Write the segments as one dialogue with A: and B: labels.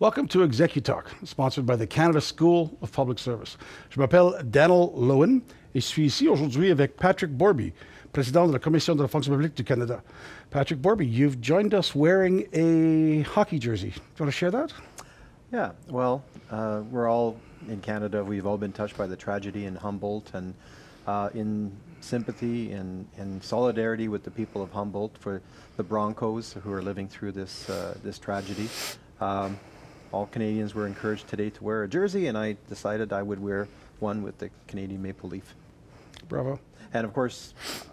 A: Welcome to ExecuTalk, sponsored by the Canada School of Public Service. Je m'appelle Daniel Lowen et je suis ici aujourd'hui avec Patrick Borbey, président de la Commission de la fonction publique du Canada. Patrick Borbey, you've joined us wearing a hockey jersey. Do you want to share that?
B: Yeah, well, we're all in Canada, we've all been touched by the tragedy in Humboldt, and in sympathy and in solidarity with the people of Humboldt for the Broncos who are living through this tragedy. All Canadians were encouraged today to wear a jersey, and I decided I would wear one with the Canadian Maple Leaf.
A: Bravo.
B: And of course,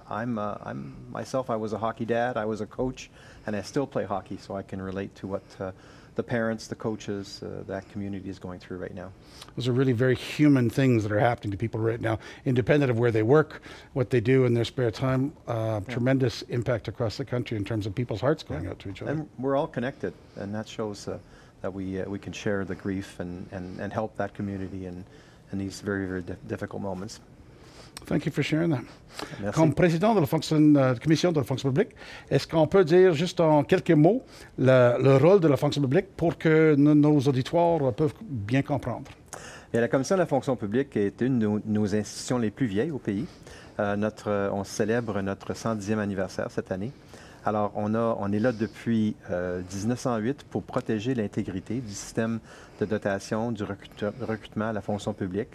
B: I'm myself, I was a hockey dad, I was a coach, and I still play hockey, so I can relate to what the parents, the coaches, that community is going through right now.
A: Those are really very human things that are happening to people right now, independent of where they work, what they do in their spare time. Tremendous impact across the country in terms of people's hearts going out to each other.
B: And we're all connected, and that shows that we can share the grief and help that community in these very, very difficult moments.
A: Thank you for sharing that.
B: Merci.
A: Comme président de la Commission de la fonction publique, est-ce qu'on peut dire juste en quelques mots le rôle de la fonction publique pour que nos auditoires peuvent bien comprendre?
B: Et la Commission de la fonction publique est une de nos institutions les plus vieilles au pays. On célèbre notre 110e anniversaire cette année. Alors, on est là depuis 1908 pour protéger l'intégrité du système de dotation du recrutement à la fonction publique,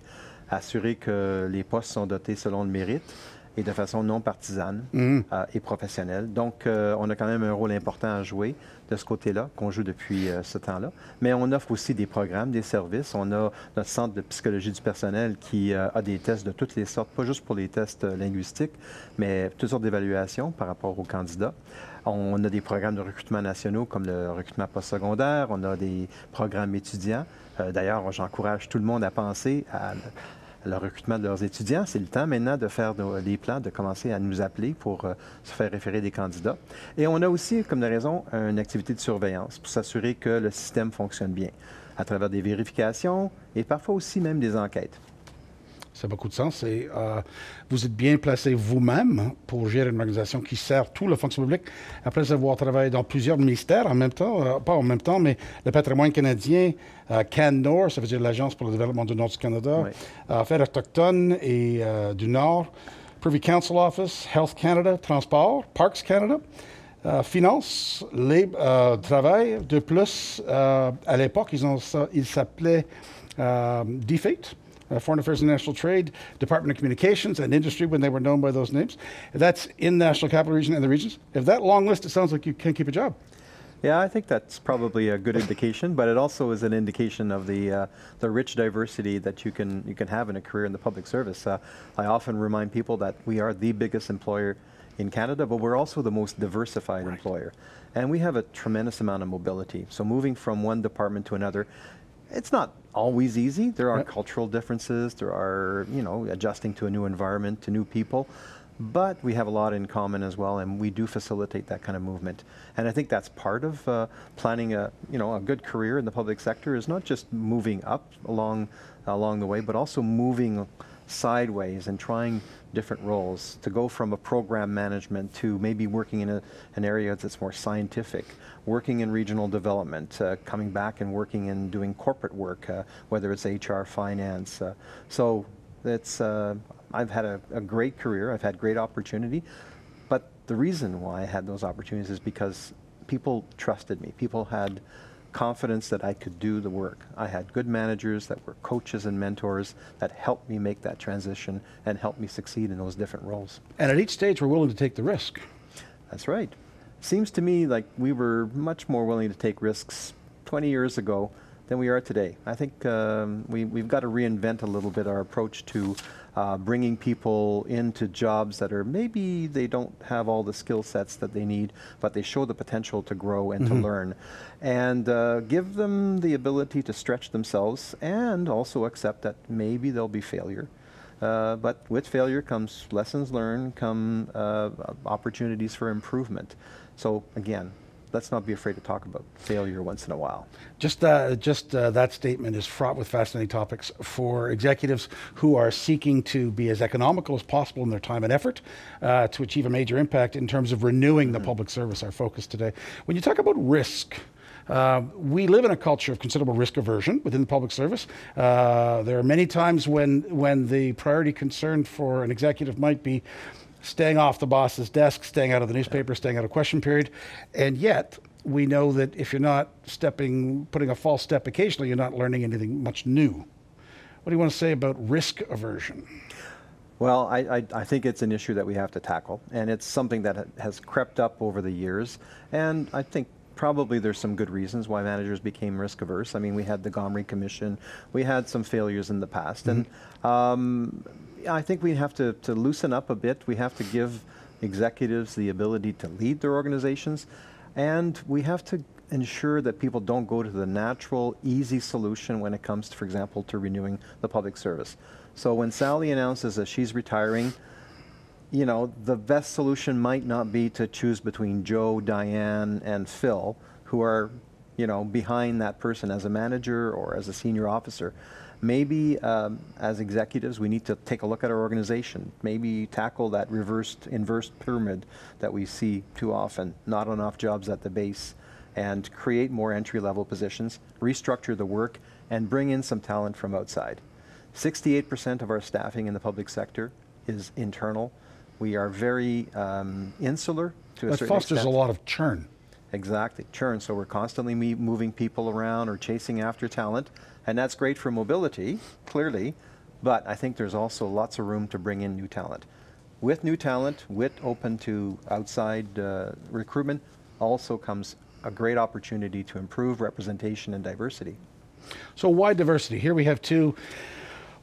B: assurer que les postes sont dotés selon le mérite et de façon non partisane et professionnelle. Donc, on a quand même un rôle important à jouer de ce côté-là, qu'on joue depuis ce temps-là. Mais on offre aussi des programmes, des services. On a notre centre de psychologie du personnel qui a des tests de toutes les sortes, pas juste pour les tests linguistiques, mais toutes sortes d'évaluations par rapport aux candidats. On a des programmes de recrutement nationaux comme le recrutement postsecondaire. On a des programmes étudiants. D'ailleurs, j'encourage tout le monde à penser à le recrutement de leurs étudiants. C'est le temps maintenant de faire des plans, de commencer à nous appeler pour se faire référer des candidats. Et on a aussi, comme de raison, une activité de surveillance pour s'assurer que le système fonctionne bien, à travers des vérifications et parfois aussi même des enquêtes.
A: Ça a beaucoup de sens. Et vous êtes bien placé vous-même pour gérer une organisation qui sert tout la fonction publique, après avoir travaillé dans plusieurs ministères en même temps, pas en même temps, mais le patrimoine canadien, CanNor, ça veut dire l'Agence pour le développement du Nord du Canada, Affaires autochtones et du Nord, Privy Council Office, Health Canada, Transport, Parks Canada, Finance, Travail. De plus, à l'époque, ils s'appelaient DFATE. Foreign Affairs and National Trade, Department of Communications and Industry when they were known by those names. That's in the National Capital Region and the regions. If that long list, it sounds like you can't keep a job.
B: Yeah, I think that's probably a good indication, but it also is an indication of the rich diversity that you can have in a career in the public service. I often remind people that we are the biggest employer in Canada, but we're also the most diversified employer. And we have a tremendous amount of mobility. So moving from one department to another, it's not always easy. There are cultural differences. There are, adjusting to a new environment, to new people. But we have a lot in common as well, and we do facilitate that kind of movement. And I think that's part of planning a good career in the public sector is not just moving up along the way, but also moving sideways and trying different roles, to go from a program management to maybe working in an area that's more scientific, working in regional development, coming back and working and doing corporate work, whether it's HR, finance. So it's, I've had a great career, I've had great opportunity, but the reason why I had those opportunities is because people trusted me. People had confidence that I could do the work. I had good managers that were coaches and mentors that helped me make that transition and helped me succeed in those different roles.
A: And at each stage, we're willing to take the risk.
B: That's right. Seems to me like we were much more willing to take risks 20 years ago than we are today. I think we've got to reinvent a little bit our approach to bringing people into jobs that are maybe they don't have all the skill sets that they need, but they show the potential to grow and to learn, and give them the ability to stretch themselves and also accept that maybe there'll be failure. But with failure comes lessons learned, come opportunities for improvement. So again, let's not be afraid to talk about failure once in a while.
A: Just that statement is fraught with fascinating topics for executives who are seeking to be as economical as possible in their time and effort to achieve a major impact in terms of renewing the public service, our focus today. When you talk about risk, We live in a culture of considerable risk aversion within the public service. There are many times when the priority concern for an executive might be staying off the boss's desk, staying out of the newspaper, staying out of question period, and yet we know that if you're not putting a false step occasionally, you're not learning anything much new. What do you want to say about risk aversion?
B: Well, I think it's an issue that we have to tackle, and it's something that has crept up over the years, and I think probably there's some good reasons why managers became risk averse. I mean, we had the Gomery Commission, we had some failures in the past, and I think we have to loosen up a bit. We have to give executives the ability to lead their organizations, and we have to ensure that people don't go to the natural, easy solution when it comes, for example, to renewing the public service. So when Sally announces that she's retiring, you know, the best solution might not be to choose between Joe, Diane, and Phil, who are, you know, behind that person as a manager or as a senior officer. Maybe as executives, we need to take a look at our organization, maybe tackle that inverse pyramid that we see too often, not enough jobs at the base, and create more entry-level positions, restructure the work, and bring in some talent from outside. 68% of our staffing in the public sector is internal. We are very insular to a certain extent.
A: That fosters a lot of churn.
B: Exactly, churn. So we're constantly moving people around or chasing after talent, and that's great for mobility, clearly, but I think there's also lots of room to bring in new talent. With new talent, open to outside recruitment, also comes a great opportunity to improve representation and diversity.
A: So why diversity? Here we have two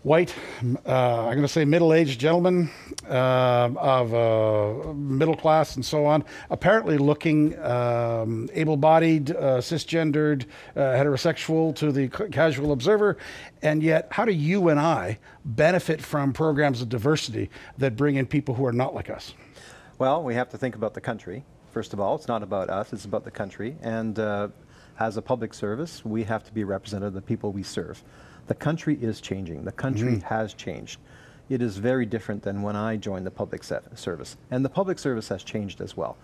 A: white, I'm going to say middle-aged gentlemen of middle class and so on, apparently looking able-bodied, cisgendered, heterosexual to the casual observer, and yet how do you and I benefit from programs of diversity that bring in people who are not like us?
B: Well, we have to think about the country. First of all, it's not about us, it's about the country, and as a public service, we have to be representative of the people we serve. The country is changing. The country has changed. It is very different than when I joined the public service. And the public service has changed as well.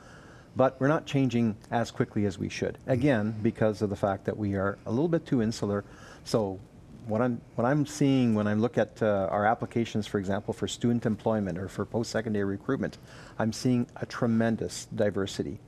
B: But we're not changing as quickly as we should. Again, because of the fact that we are a little bit too insular. So what I'm seeing when I look at our applications, for example, for student employment or for post-secondary recruitment, I'm seeing a tremendous diversity.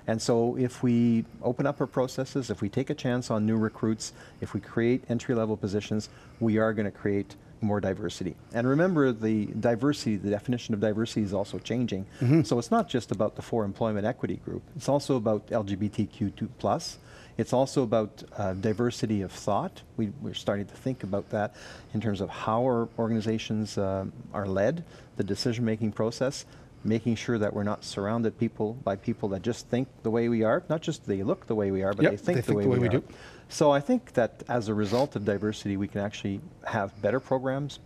B: And so if we open up our processes, if we take a chance on new recruits, if we create entry-level positions, we are going to create more diversity. And remember, the diversity, the definition of diversity is also changing. So it's not just about the 4 employment equity group. It's also about LGBTQ2+. It's also about diversity of thought. We're starting to think about that in terms of how our organizations are led, the decision-making process, making sure that we're not surrounded by people that just think the way we are. Not just they look the way we are, but they think the way we do. So I think that as a result of diversity, we can actually have better programs,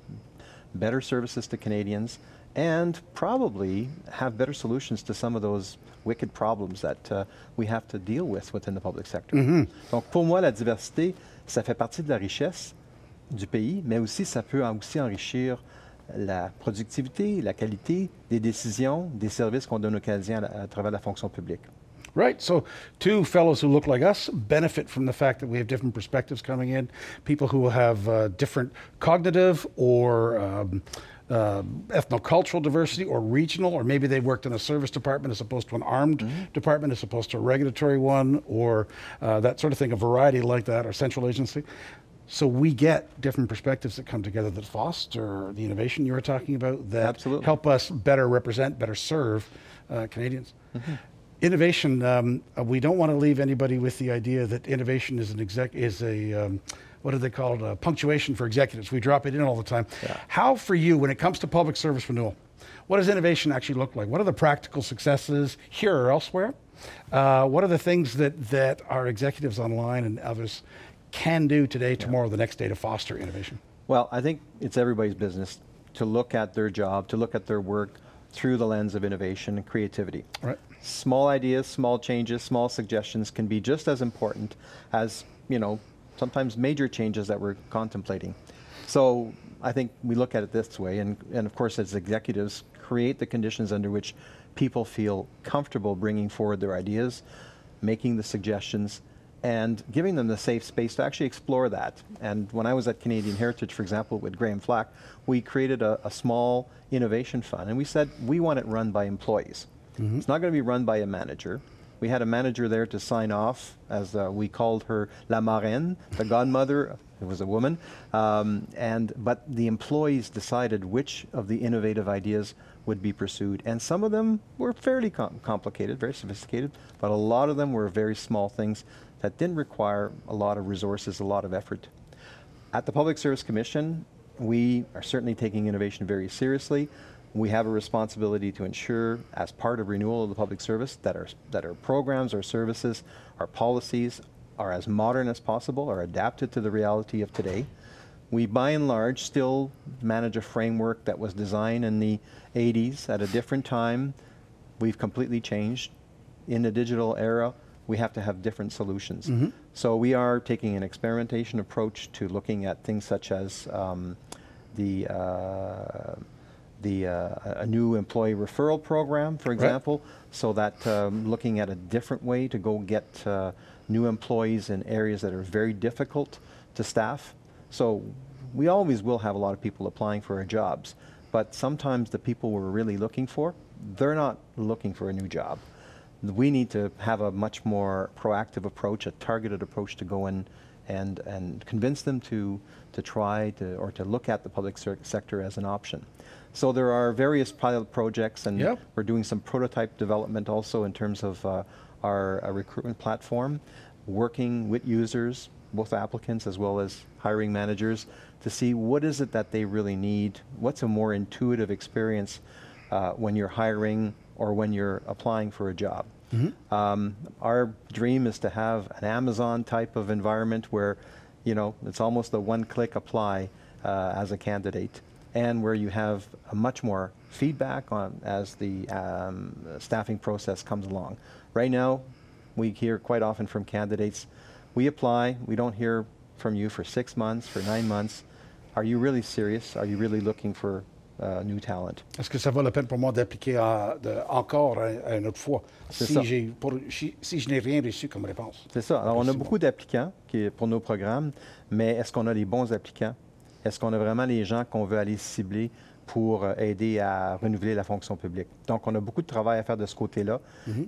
B: better services to Canadians, and probably have better solutions to some of those wicked problems that we have to deal with within the public sector. Donc pour moi, la diversité, ça fait partie de la richesse du pays, mais aussi ça peut aussi enrichir la productivité, la qualité des décisions, des services qu'on donne aux Canadiens à travers la fonction publique.
A: Right, so two fellows who look like us benefit from the fact that we have different perspectives coming in, people who have different cognitive or ethnocultural diversity or regional, or maybe they worked in a service department as opposed to an armed department as opposed to a regulatory one, or that sort of thing, a variety like that, or central agency. So we get different perspectives that come together that foster the innovation you were talking about, that help us better represent, better serve Canadians. Innovation, we don't want to leave anybody with the idea that innovation is what do they call it, punctuation for executives. We drop it in all the time. How for you, when it comes to public service renewal, what does innovation actually look like? What are the practical successes here or elsewhere? What are the things that our executives online and others can do today, tomorrow, the next day to foster innovation?
B: Well, I think it's everybody's business to look at their job, to look at their work through the lens of innovation and creativity.
A: Right.
B: Small ideas, small changes, small suggestions can be just as important as, you know, sometimes major changes that we're contemplating. So I think we look at it this way, and of course as executives, create the conditions under which people feel comfortable bringing forward their ideas, making the suggestions, and giving them the safe space to actually explore that. And when I was at Canadian Heritage, for example, with Graham Flack, we created a small innovation fund, and we said we want it run by employees. It's not going to be run by a manager. We had a manager there to sign off, as we called her la marraine, the godmother. It was a woman. But the employees decided which of the innovative ideas would be pursued. And some of them were fairly complicated, very sophisticated, but a lot of them were very small things that didn't require a lot of resources, a lot of effort. At the Public Service Commission, we are certainly taking innovation very seriously. We have a responsibility to ensure, as part of renewal of the public service, that our programs, our services, our policies are as modern as possible, are adapted to the reality of today. We, by and large, still manage a framework that was designed in the 80s at a different time. We've completely changed. In the digital era, we have to have different solutions. So we are taking an experimentation approach to looking at things such as a new employee referral program, for example, so that looking at a different way to go get new employees in areas that are very difficult to staff. So we always will have a lot of people applying for our jobs, but sometimes the people we're really looking for, they're not looking for a new job. We need to have a much more proactive approach, a targeted approach to go in and convince them to try to, or to look at the public sector as an option. So there are various pilot projects, and we're doing some prototype development also in terms of our recruitment platform, working with users, both applicants as well as hiring managers, to see what is it that they really need, what's a more intuitive experience when you're hiring or when you're applying for a job. Our dream is to have an Amazon type of environment where, you know, it's almost a one-click apply as a candidate, and where you have a much more feedback on as the staffing process comes along. Right now, we hear quite often from candidates, we apply, we don't hear from you for 6 months, for 9 months. Are you really serious? Are you really looking for new talent?
A: Est-ce que ça vaut la peine pour moi d'appliquer encore à une autre fois si je n'ai rien reçu comme réponse?
B: C'est ça. Alors, on a beaucoup d'applicants pour nos programmes, mais est-ce qu'on a les bons applicants? Est-ce qu'on a vraiment les gens qu'on veut aller cibler pour aider à renouveler la fonction publique? Donc, on a beaucoup de travail à faire de ce côté-là.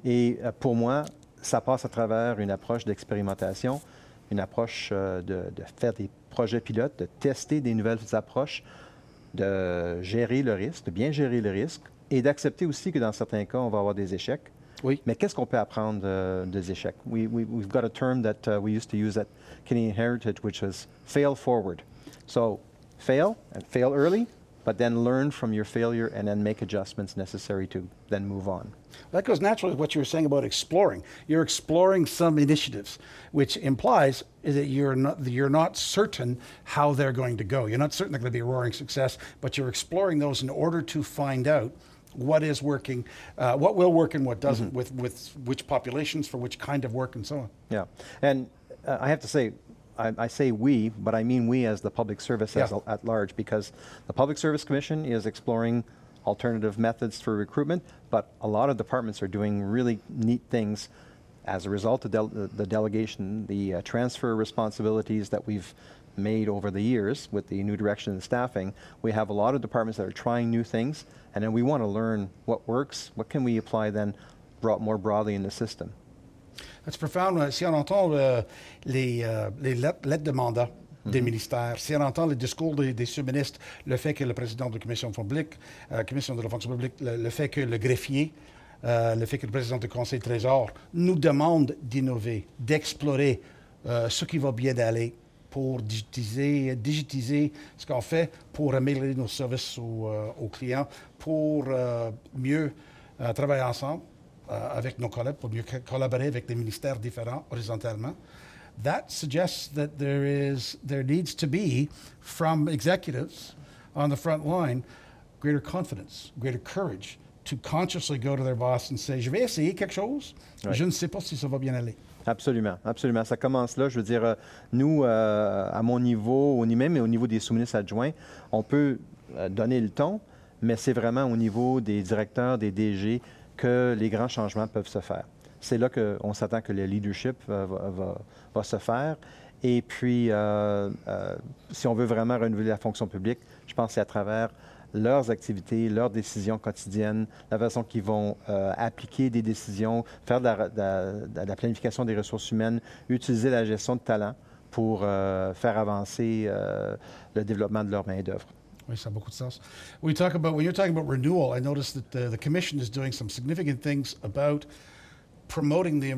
B: Et pour moi, ça passe à travers une approche d'expérimentation, une approche de faire des projets pilotes, de tester des nouvelles approches, de gérer le risque, de bien gérer le risque, et d'accepter aussi que dans certains cas, on va avoir des échecs.
A: Oui.
B: Mais qu'est-ce qu'on peut apprendre des échecs? We've got a term that we used to use at Canadian Heritage, which was fail forward. So fail, and fail early, but then learn from your failure and then make adjustments necessary to then move on.
A: That goes naturally with what you were saying about exploring. You're exploring some initiatives, which implies that you're not certain how they're going to go. You're not certain they're going to be a roaring success, but you're exploring those in order to find out what is working, what will work and what doesn't, with which populations, for which kind of work, and so on.
B: Yeah, and I have to say, I say we, but I mean we as the public service at large, because the Public Service Commission is exploring alternative methods for recruitment, but a lot of departments are doing really neat things as a result of the delegation, the transfer responsibilities that we've made over the years with the new direction in staffing. We have a lot of departments that are trying new things, and then we want to learn what works, what can we apply then more broadly in the system.
A: That's profound. Si on entend les lettres de mandat des ministères, si on entend les discours des sous-ministres, le fait que le président de la Commission publique, Commission de la fonction publique, le fait que le greffier, le fait que le président du Conseil du Trésor nous demande d'innover, d'explorer ce qui va bien aller pour digitiser ce qu'on fait, pour améliorer nos services aux clients, pour mieux travailler ensemble avec nos collègues, pour mieux collaborer avec des ministères différents horizontalement. That suggests that there needs to be, from executives on the front line, greater confidence, greater courage to consciously go to their boss and say, je vais essayer quelque chose, je ne sais pas si ça va bien aller.
B: Absolument, absolument. Ça commence là. Je veux dire, nous, à mon niveau, même au niveau des sous-ministres adjoints, on peut donner le ton, mais c'est vraiment au niveau des directeurs, des DG, que les grands changements peuvent se faire. c'est là qu'on s'attend que le leadership va se faire. Et puis, si on veut vraiment renouveler la fonction publique, je pense que c'est à travers leurs activités, leurs décisions quotidiennes, la façon qu'ils vont appliquer des décisions, faire de la planification des ressources humaines, utiliser la gestion de talent pour faire avancer le développement de leur main-d'œuvre.
A: Oui, ça a beaucoup de sens. When you're talking about renewal, I noticed that the Commission is doing some significant things about promoting the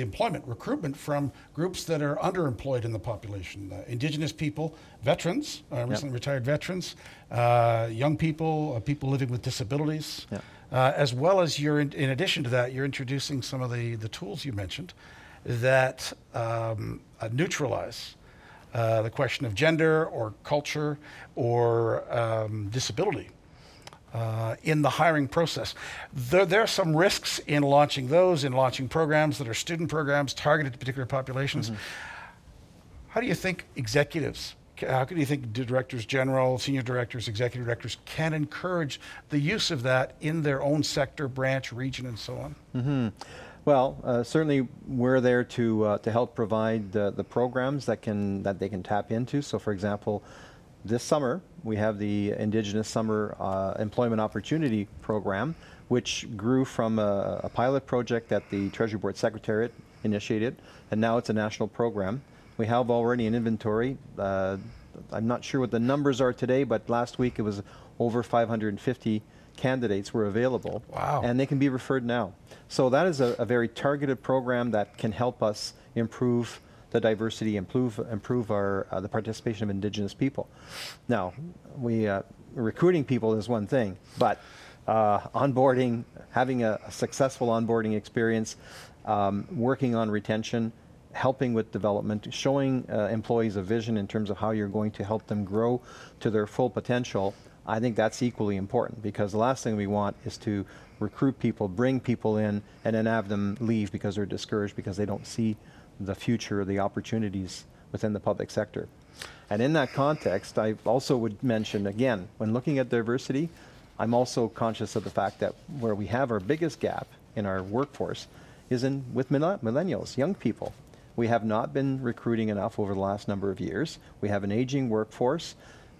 A: employment, recruitment from groups that are underemployed in the population. Indigenous people, veterans, recently retired veterans, young people, people living with disabilities, as well as in addition to that, you're introducing some of the tools you mentioned that neutralize the question of gender or culture or disability in the hiring process. There are some risks in launching those, in launching programs that are student programs targeted to particular populations. How do you think executives, how do you think directors general, senior directors, executive directors can encourage the use of that in their own sector, branch, region, and so on?
B: Well, certainly we're there to help provide the programs that they can tap into. So, for example, this summer we have the Indigenous Summer Employment Opportunity Program, which grew from a pilot project that the Treasury Board Secretariat initiated, and now it's a national program. We have already an inventory. I'm not sure what the numbers are today, but last week it was over 550 candidates were available.
A: Wow.
B: And they can be referred now. So that is a very targeted program that can help us improve the diversity, improve the participation of Indigenous people. Now, recruiting people is one thing, but onboarding, having a successful onboarding experience, working on retention, helping with development, showing employees a vision in terms of how you're going to help them grow to their full potential, I think that's equally important, because the last thing we want is to recruit people, bring people in, and then have them leave because they're discouraged because they don't see the future, the opportunities within the public sector. And in that context, I also would mention, again, when looking at diversity, I'm also conscious of the fact that where we have our biggest gap in our workforce is with millennials, young people. We have not been recruiting enough over the last number of years. We have an aging workforce.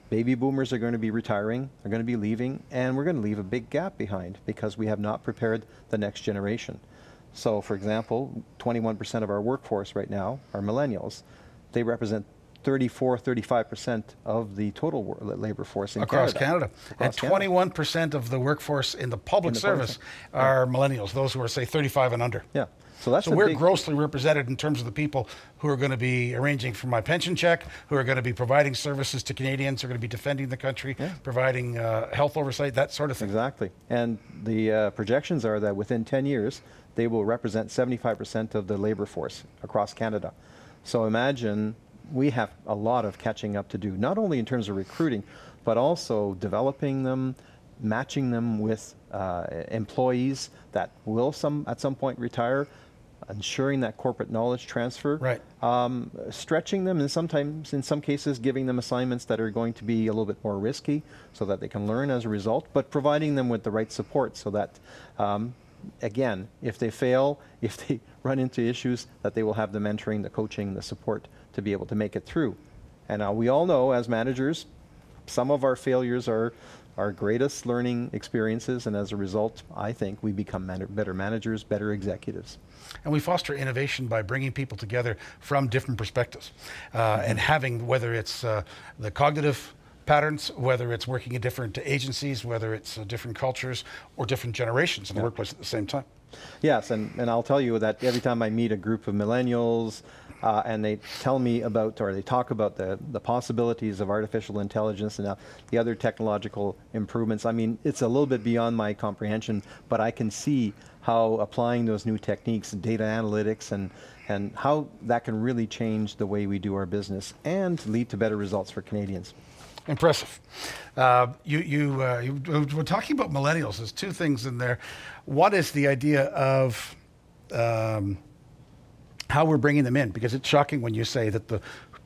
B: Baby boomers are going to be retiring, are going to be leaving, and we're going to leave a big gap behind because we have not prepared the next generation. So, for example, 21% of our workforce right now are millennials. They represent 34-35% of the total labor force in
A: across
B: Canada.
A: And 21% of the workforce in the public service are millennials, those who are, say, 35 and under.
B: Yeah. So
A: we're grossly represented in terms of the people who are going to be arranging for my pension check, who are going to be providing services to Canadians, who are going to be defending the country, providing health oversight, that sort of thing.
B: Exactly. And the projections are that within 10 years, they will represent 75% of the labor force across Canada. So imagine we have a lot of catching up to do, not only in terms of recruiting, but also developing them, matching them with employees that will at some point retire, ensuring that corporate knowledge transfer, stretching them, and sometimes, in some cases, giving them assignments that are going to be a little bit more risky so that they can learn as a result, but providing them with the right support so that, again, if they fail, if they run into issues, that they will have the mentoring, the coaching, the support to be able to make it through. And we all know, as managers, some of our failures are our greatest learning experiences, and as a result, I think we become better managers, better executives.
A: And we foster innovation by bringing people together from different perspectives and having, whether it's the cognitive patterns, whether it's working in different agencies, whether it's different cultures or different generations in the workplace at the same time.
B: Yes, and I'll tell you that every time I meet a group of millennials and they tell me about, or they talk about the possibilities of artificial intelligence and the other technological improvements, I mean, it's a little bit beyond my comprehension, but I can see how applying those new techniques, data analytics, and how that can really change the way we do our business and lead to better results for Canadians.
A: Impressive. You were talking about millennials. There's two things in there. One is the idea of how we're bringing them in, because it's shocking when you say that the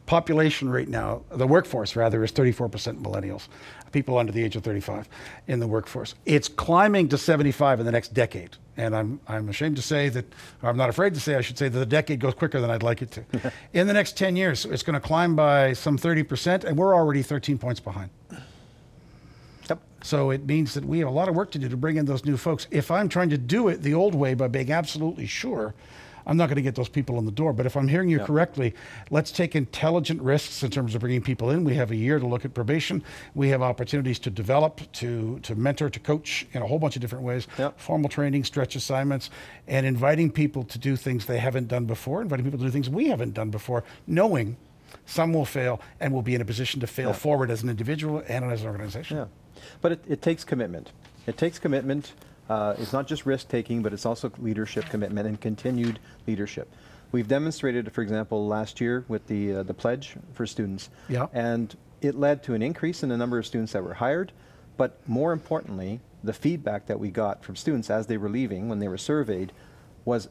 A: population right now, the workforce rather, is 34% millennials, people under the age of 35 in the workforce. It's climbing to 75 in the next decade. and I'm ashamed to say that, or I'm not afraid to say, I should say, that the decade goes quicker than I'd like it to. In the next 10 years, it's going to climb by some 30%, and we're already 13 points behind.
B: Yep.
A: So it means that we have a lot of work to do to bring in those new folks. If I'm trying to do it the old way by being absolutely sure, I'm not going to get those people in the door. But if I'm hearing you correctly, let's take intelligent risks in terms of bringing people in. We have a year to look at probation. We have opportunities to develop, to mentor, to coach in a whole bunch of different ways. Formal training, stretch assignments, and inviting people to do things they haven't done before, inviting people to do things we haven't done before, knowing some will fail and will be in a position to fail forward as an individual and as an organization.
B: Yeah. But it takes commitment. It takes commitment. It's not just risk-taking, but it's also leadership commitment and continued leadership. We've demonstrated, for example, last year with the pledge for students, and it led to an increase in the number of students that were hired, but more importantly, the feedback that we got from students as they were leaving, when they were surveyed, was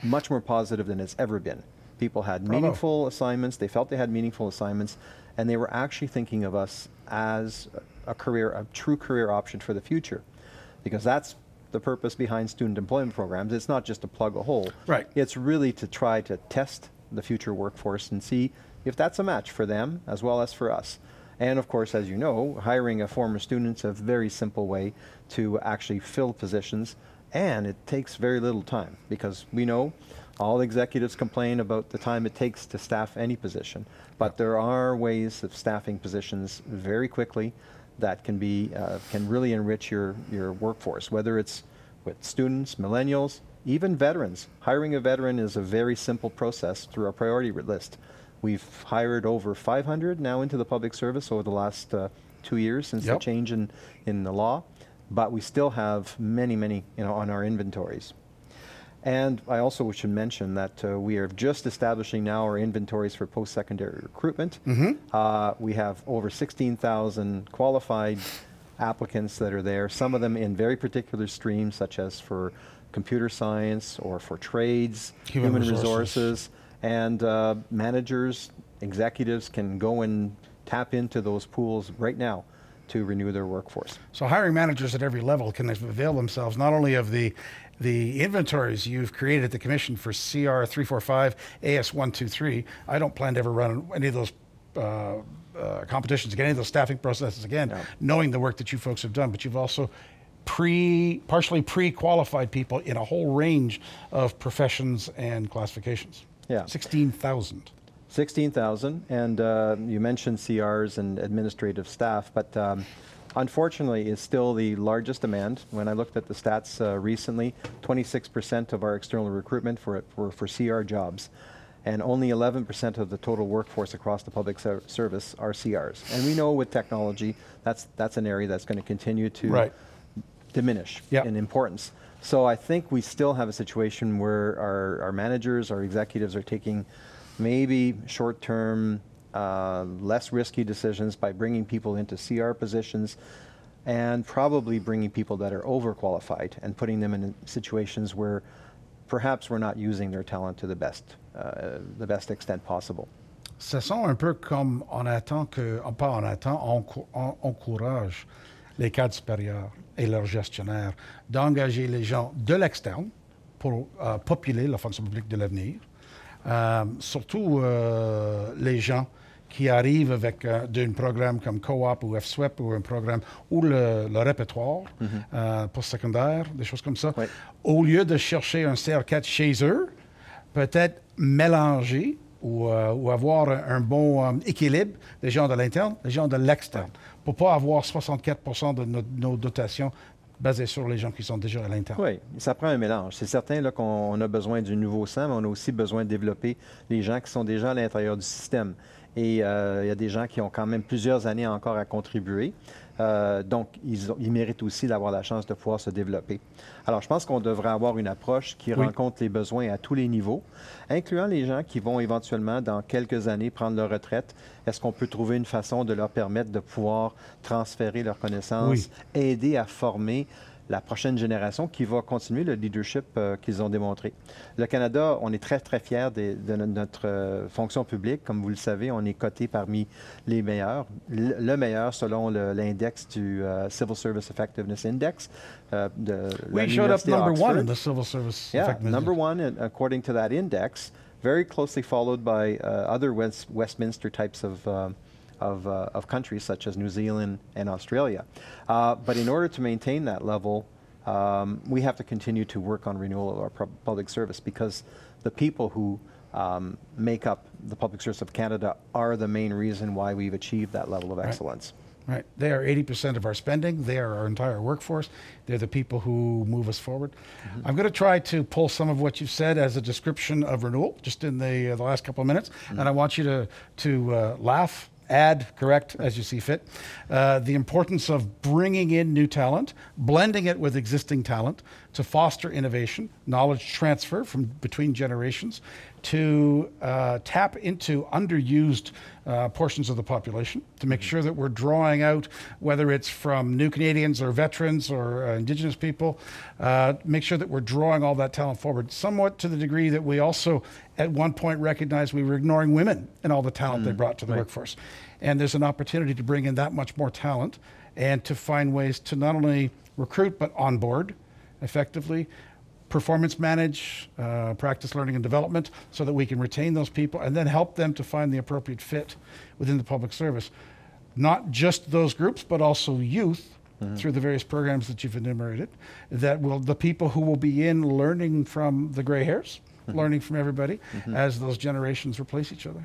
B: much more positive than it's ever been. People had meaningful assignments, they felt they had meaningful assignments, and they were actually thinking of us as a true career option for the future, because that's the purpose behind student employment programs. It's not just to plug a hole.
A: Right.
B: It's really to try to test the future workforce and see if that's a match for them as well as for us. And of course, as you know, hiring a former student is a very simple way to actually fill positions, and it takes very little time, because we know all executives complain about the time it takes to staff any position, but there are ways of staffing positions very quickly that can really enrich your workforce, whether it's with students, millennials, even veterans. Hiring a veteran is a very simple process through our priority list. We've hired over 500 now into the public service over the last 2 years since the change in the law, but we still have many, on our inventories. And I also should mention that we are just establishing now our inventories for post-secondary recruitment. We have over 16,000 qualified applicants that are there, some of them in very particular streams, such as for computer science or for trades, human resources, and managers, executives can go and tap into those pools right now to renew their workforce.
A: So hiring managers at every level can avail themselves not only of the inventories you've created at the Commission for CR 345, AS 123. I don't plan to ever run any of those competitions again, any of those staffing processes again, knowing the work that you folks have done, but you've also partially pre-qualified people in a whole range of professions and classifications. 16,000.
B: 16,000, and you mentioned CRs and administrative staff, but unfortunately is still the largest demand. When I looked at the stats recently, 26% of our external recruitment were for CR jobs, and only 11% of the total workforce across the public service are CRs. And we know with technology, that's an area that's going to continue to diminish in importance. So I think we still have a situation where our managers, our executives are taking maybe short-term, less risky decisions by bringing people into CR positions, and probably bringing people that are overqualified and putting them in situations where perhaps we're not using their talent to the best extent possible.
A: Ce sont un peu comme on attend on encourage les cadres supérieurs et leurs gestionnaires d'engager les gens de l'externe pour populer la fonction publique de l'avenir. Surtout les gens qui arrivent avec d'un programme comme Co-op ou FSWEP ou un programme ou le répertoire postsecondaire, des choses comme ça. Au lieu de chercher un CR4 chez eux, peut-être mélanger ou avoir un bon équilibre des gens de l'interne, des gens de l'externe, pour ne pas avoir 64% de nos dotations basé sur les gens qui sont déjà à l'interne.
B: Oui, ça prend un mélange. C'est certain là, qu'on a besoin du nouveau sang, mais on a aussi besoin de développer les gens qui sont déjà à l'intérieur du système. Et il y a des gens qui ont quand même plusieurs années encore à contribuer. Donc, ils méritent aussi d'avoir la chance de pouvoir se développer. Alors, je pense qu'on devrait avoir une approche qui rencontre les besoins à tous les niveaux, incluant les gens qui vont éventuellement, dans quelques années, prendre leur retraite. Est-ce qu'on peut trouver une façon de leur permettre de pouvoir transférer leurs connaissances, aider à former la prochaine génération qui va continuer le leadership qu'ils ont démontré. Le Canada, on est très, très fiers de notre fonction publique. Comme vous le savez, on est coté parmi les meilleurs. Le meilleur selon l'index du Civil Service Effectiveness Index.
A: We showed up number one in the Civil Service Effectiveness Index.
B: Number one according to that index, very closely followed by other Westminster types of countries such as New Zealand and Australia. But in order to maintain that level, we have to continue to work on renewal of our public service, because the people who make up the public service of Canada are the main reason why we've achieved that level of excellence.
A: Right. They are 80% of our spending. They are our entire workforce. They're the people who move us forward. I'm going to try to pull some of what you've said as a description of renewal, just in the last couple of minutes. And I want you to laugh, add, correct, as you see fit. The importance of bringing in new talent, blending it with existing talent to foster innovation, knowledge transfer from between generations, to tap into underused portions of the population, to make sure that we're drawing out, whether it's from new Canadians or veterans or Indigenous people, make sure that we're drawing all that talent forward, somewhat to the degree that we also at one point recognized we were ignoring women and all the talent they brought to the workforce. And there's an opportunity to bring in that much more talent and to find ways to not only recruit but onboard effectively, performance manage, practice learning and development, so that we can retain those people and then help them to find the appropriate fit within the public service. Not just those groups, but also youth through the various programs that you've enumerated, the people who will be in learning from the gray hairs, learning from everybody as those generations replace each other.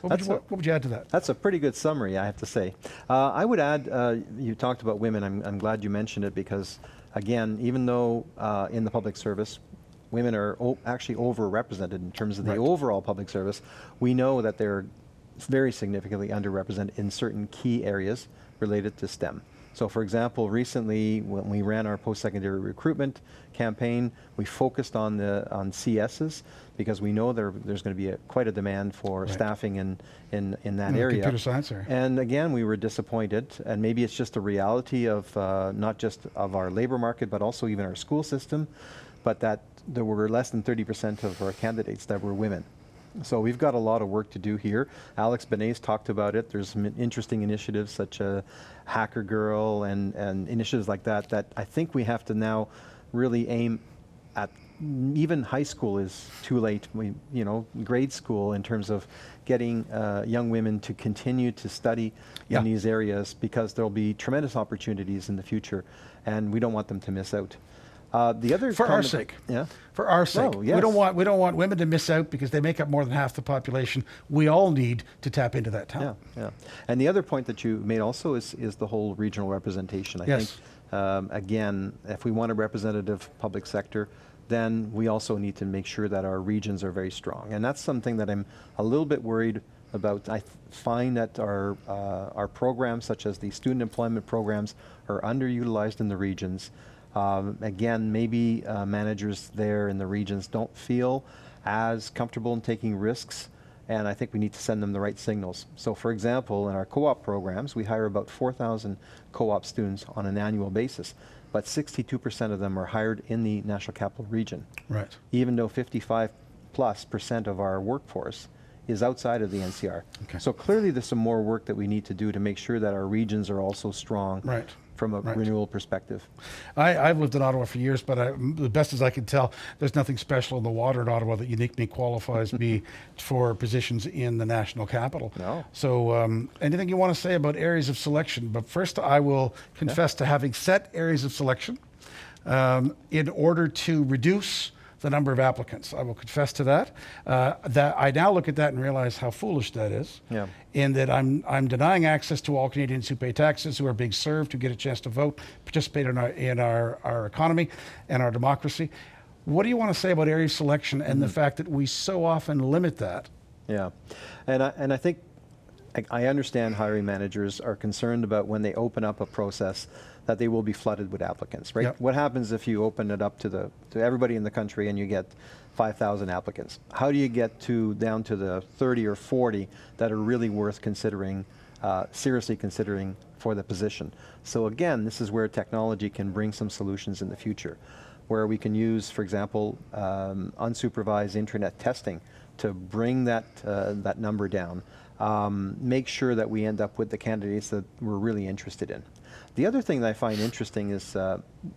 A: What would you add to that?
B: That's a pretty good summary, I have to say. I would add, you talked about women. I'm glad you mentioned it, because again, even though in the public service, women are actually overrepresented in terms of the overall public service, we know that they're very significantly underrepresented in certain key areas related to STEM. So for example, recently when we ran our post-secondary recruitment campaign, we focused on CSs, because we know there's going to be quite a demand for staffing in that area.
A: Computer science area.
B: And again, we were disappointed, and maybe it's just a reality of not just of our labor market, but also even our school system, but that there were less than 30% of our candidates that were women. So we've got a lot of work to do here. Alex Benet's talked about it. There's some interesting initiatives such as Hacker Girl and initiatives like that I think we have to now really aim at. Even high school is too late, grade school, in terms of getting young women to continue to study in these areas, because there'll be tremendous opportunities in the future, and we don't want them to miss out. The other
A: for our sake, for our sake, we don't want women to miss out, because they make up more than half the population. We all need to tap into that talent.
B: And the other point that you made also is the whole regional representation. I think again, if we want a representative public sector, then we also need to make sure that our regions are very strong, and that's something that I'm a little bit worried about. I find that our programs, such as the student employment programs, are underutilized in the regions. Again, maybe managers there in the regions don't feel as comfortable in taking risks, and I think we need to send them the right signals. So for example, in our co-op programs, we hire about 4,000 co-op students on an annual basis, but 62% of them are hired in the National Capital Region.
A: Right.
B: Even though 55+% of our workforce is outside of the NCR. Okay. So clearly there's some more work that we need to do to make sure that our regions are also strong from a renewal perspective.
A: I've lived in Ottawa for years, but the best as I can tell, there's nothing special in the water in Ottawa that uniquely qualifies me for positions in the national capital.
B: No.
A: So anything you want to say about areas of selection? But first, I will confess to having set areas of selection in order to reduce the number of applicants. I will confess to that. That I now look at that and realize how foolish that is. In that I'm denying access to all Canadians who pay taxes, who are being served, who get a chance to vote, participate in our economy and our democracy. What do you want to say about area selection and the fact that we so often limit that?
B: Yeah, and I think I understand hiring managers are concerned about when they open up a process that they will be flooded with applicants, right? What happens if you open it up to everybody in the country and you get 5,000 applicants? How do you get down to the 30 or 40 that are really worth considering seriously considering for the position. So again, this is where technology can bring some solutions in the future, where we can use, for example, unsupervised internet testing to bring that, that number down, make sure that we end up with the candidates that we're really interested in. The other thing that I find interesting is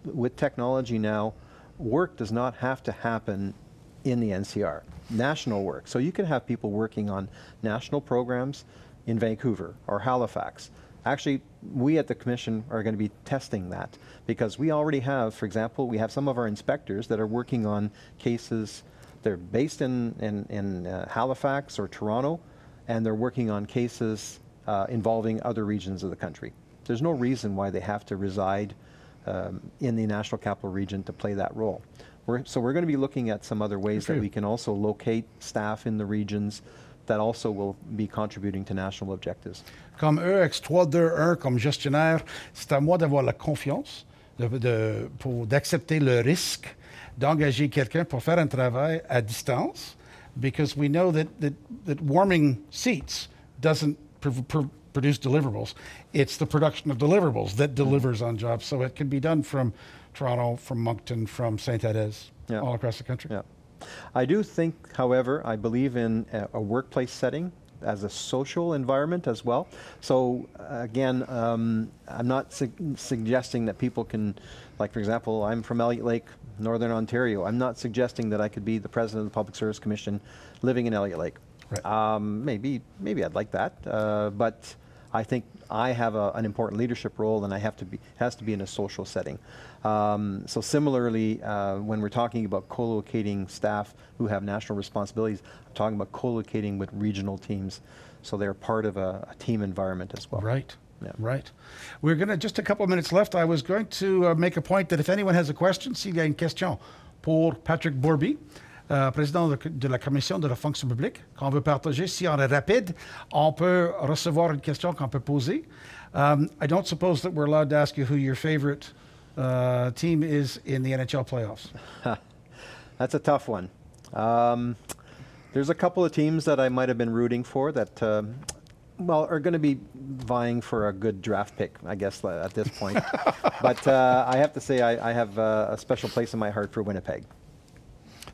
B: with technology now, work does not have to happen in the NCR, national work. So you can have people working on national programs in Vancouver or Halifax. Actually, we at the Commission are going to be testing that because we already have, for example, we have some of our inspectors that are working on cases. They're based in Halifax or Toronto, and they're working on cases involving other regions of the country. There's no reason why they have to reside in the National Capital Region to play that role. So we're going to be looking at some other ways that we can also locate staff in the regions that also will be contributing to national objectives.
A: Comme EX 321, comme gestionnaire, c'est à moi d'avoir la confiance, d'accepter le risque, d'engager quelqu'un pour faire un travail à distance, because we know that warming seats doesn't produce deliverables. It's the production of deliverables that delivers on jobs. So it can be done from Toronto, from Moncton, from Saint-Thérèse, all across the country.
B: Yeah. I do think, however, I believe in a workplace setting as a social environment as well. So again, I'm not suggesting that people can, like for example, I'm from Elliott Lake, Northern Ontario. I'm not suggesting that I could be the president of the Public Service Commission living in Elliott Lake. Right. Maybe I'd like that, but I think I have an important leadership role, and it has to be in a social setting. So similarly, when we're talking about co-locating staff who have national responsibilities, I'm talking about co-locating with regional teams, so they're part of a team environment as well.
A: Right. Yeah. Right. We're going to, just a couple of minutes left. I was going to make a point that if anyone has a question, s'il y a une question pour Patrick Borbey, président de la Commission de la fonction publique, qu'on veut partager, si on est rapide, on peut recevoir une question qu'on peut poser. I don't suppose that we're allowed to ask you who your favorite team is in the NHL playoffs.
B: That's a tough one. There's a couple of teams that I might have been rooting for that are going to be vying for a good draft pick, I guess, at this point. But I have to say I have a special place in my heart for Winnipeg.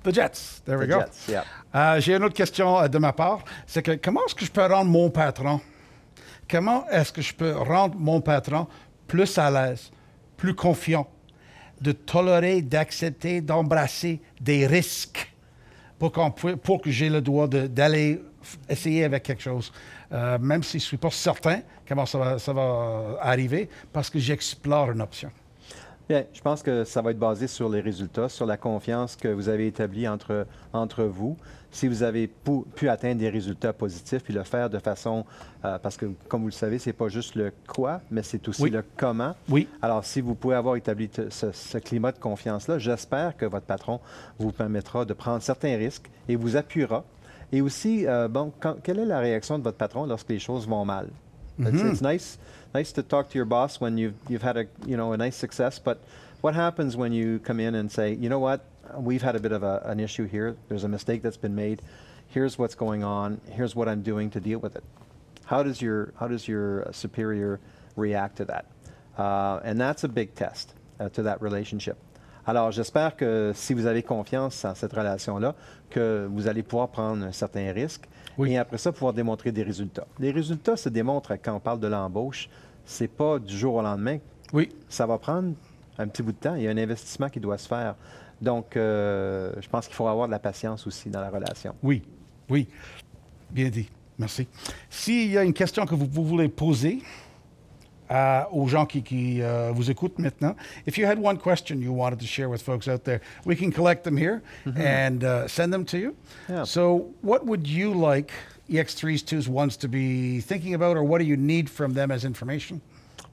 A: The Jets, there we go.
B: Jets, yeah.
A: J'ai une autre question de ma part, c'est que comment est-ce que je peux rendre mon patron, plus à l'aise, plus confiant, de tolérer, d'accepter, d'embrasser des risques pour que j'ai le droit d'aller essayer avec quelque chose, même si je ne suis pas certain comment ça va arriver, parce que j'explore une option.
B: Bien, je pense que ça va être basé sur les résultats, sur la confiance que vous avez établie entre vous. Si vous avez pu atteindre des résultats positifs, puis le faire de façon, parce que comme vous le savez, c'est pas juste le quoi, mais c'est aussi le comment.
A: Oui.
B: Alors, si vous pouvez avoir établi ce climat de confiance-là, j'espère que votre patron vous permettra de prendre certains risques et vous appuiera. Et aussi, quelle est la réaction de votre patron lorsque les choses vont mal? It's nice to talk to your boss when you've had a nice success, but what happens when you come in and say, you know what, we've had a bit of an issue here, there's a mistake that's been made, here's what's going on, here's what I'm doing to deal with it. How does your superior react to that? And that's a big test to that relationship. Alors, j'espère que si vous avez confiance en cette relation-là, que vous allez pouvoir prendre un certain risque et après ça, pouvoir démontrer des résultats. Les résultats se démontrent quand on parle de l'embauche. C'est pas du jour au lendemain.
A: Oui.
B: Ça va prendre un petit bout de temps. Il y a un investissement qui doit se faire. Donc, je pense qu'il faut avoir de la patience aussi dans la relation.
A: Oui, oui. Bien dit. Merci. S'il y a une question que vous voulez poser aux gens qui vous écoutent maintenant, if you had one question you wanted to share with folks out there, we can collect them here and send them to you. Yeah. So what would you like EX3's 2's 1's to be thinking about, or what do you need from them as information?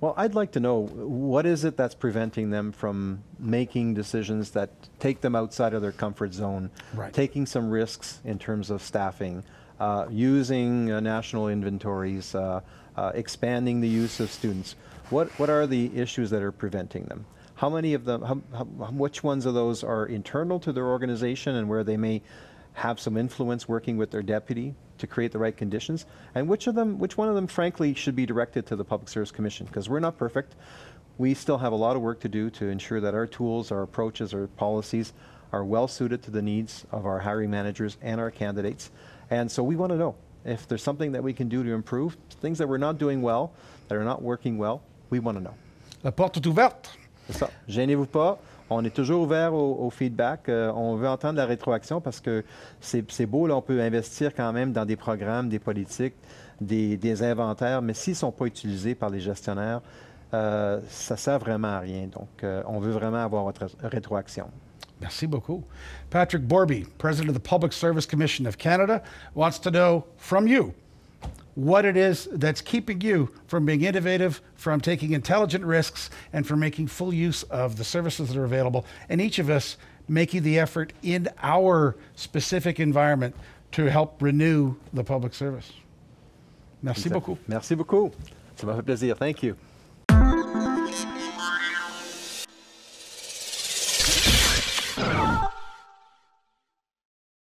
B: Well, I'd like to know, what is it that's preventing them from making decisions that take them outside of their comfort zone, taking some risks in terms of staffing, using national inventories, expanding the use of students. What are the issues that are preventing them? How many of them, which ones of those are internal to their organization and where they may have some influence working with their deputy to create the right conditions, and which one of them, frankly, should be directed to the Public Service Commission, because we're not perfect. We still have a lot of work to do to ensure that our tools, our approaches, our policies are well suited to the needs of our hiring managers and our candidates. And so we want to know if there's something that we can do to improve, things that we're not doing well, that are not working well, we want to know.
A: La porte est ouverte.
B: C'est ça. Gênez-vous pas. On est toujours ouvert au feedback. On veut entendre la rétroaction parce que c'est beau, là, on peut investir quand même dans des programmes, des politiques, des inventaires, mais s'ils ne sont pas utilisés par les gestionnaires, ça ne sert vraiment à rien. Donc, on veut vraiment avoir votre rétroaction.
A: Merci beaucoup. Patrick Borbey, President of the Public Service Commission of Canada, wants to know from you what it is that's keeping you from being innovative, from taking intelligent risks, and from making full use of the services that are available, and each of us making the effort in our specific environment to help renew the public service. Merci beaucoup.
B: Merci beaucoup. Ça m'a fait plaisir. Thank you.